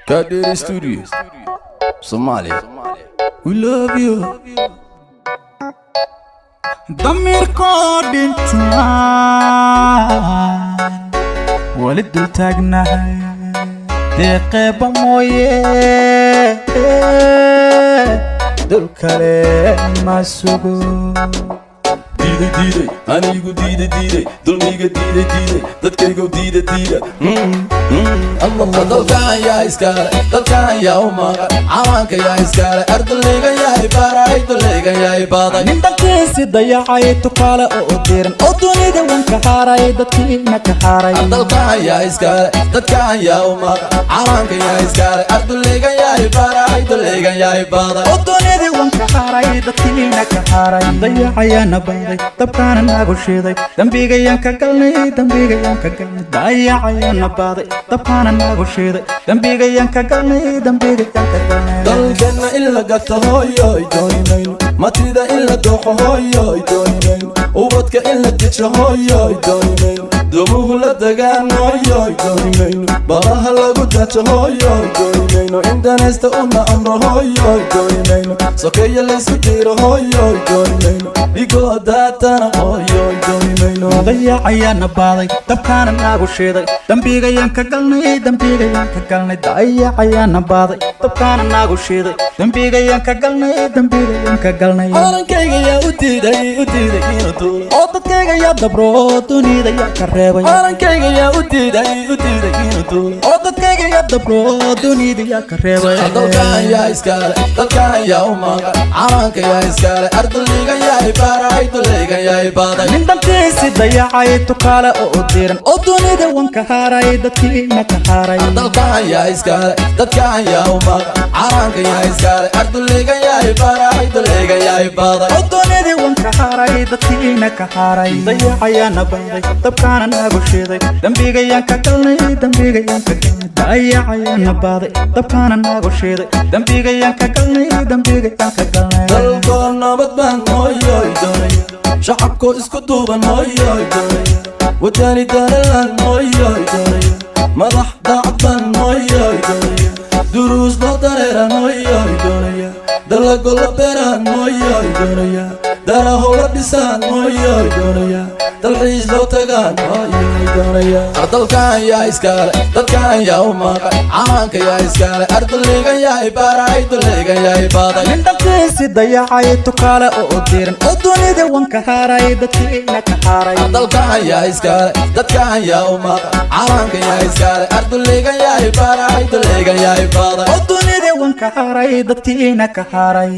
Kadiri Studio, Somalia. We love you. ضمير كودين ولد التاجنا دقيقة مويه دول كلام ما سوق Diide, anigu diide, dulmiga diide, dadkaygu diide. Allah dalkan yaa iskale, dalkan yaa umaga, cawaanka yaa iskale, ardayga yaa ibaray, dulayga yaa ibaday. nindankiisi dayacay tukaale oo diran oo dunida wanka haaray dadkiina ka haaray. Dalkan yaa iskale, dadkan yaa umaga, cawaanka yaa iskale, ardayga yaa ibaray, dulayga yaa ibaday. oo dunida wanka haaray dadkiina ka haaray. dayacayana bayday dabkaana nagu shiiday dambigayaan ka galnay dayacayana baaday dabkaana nagu shiiday dambigayaan ka galnay dalkana in la gato hooyoy dooni mayno matida in la dooqo hooyoy dooni mayno ubadka in la dejo hooyoy dooni mayno dumuhu la dagaan hooyoy dooni mayno baraha lagu dajo hooyoy dooni mayno indanaysta una amro hooyoy dooni mayno sokeeya laysku diiro hooyoy dooni mayno igoo daatana hooyoy dooni mayno dayacayana baaday dabkaana nagu shiiday dambigayaan ka galnay dayacayana baaday dabkaana nagu shiiday dambigayaan ka galnay calankayga yaa u diiday inuu duulo oo dadkayga yaa dabro dunida yaa ka reebay calankayga yaa u diiday inuu duulo oo dadkayga yaa dabro dunida yaa ka reebay dalkan yaa iskale dalkan yaa umaga calanka yaa iskale ardayga yaa ibaray dulayga yaa ibaday nindankiisi dayacay tukaale oo diran oo dunida wanka haaray dadkiina ka haaray. dalkan yaa iskale dadkan yaa umaga calanka yaa iskale ardayga yaa ibaray dulayga yaa ibaday oo dunida wanka haaray dadkiina ka haaray. dayacayana bayday dabkaana nagu shiiday dambigayaan ka galnay dayacayana baaday dabkaana nagu shiiday dambigayaan ka galnay dalkoo nabad baan hooyoy doonaya shacabkoo isku duuban hooyoy doonaya wadani danalan hooyoy doonaya madax daacad baan hooyoy doonaya duruus loo dareeran hooyoy doonaya dalago la beeraan hooyoy doonaya daraho la dhisaan hooyoy doonaya dalxiis loo tagaan hooyoy doonaya dalkan yaa iskale dadkan yaa umaga cawaanka yaa iskale ardayga yaa ibaray dulayga yaa ibaday nindankiisi dayacay tukaale oo diran oo dunida wanka haaray dadkiina ka haaray. dalkan yaa iskale dadkan yaa umaga cawaanka yaa iskale ardayga yaa ibaray dulayga yaa ibaday oo dunida wanka haaray dadkiina ka haaray.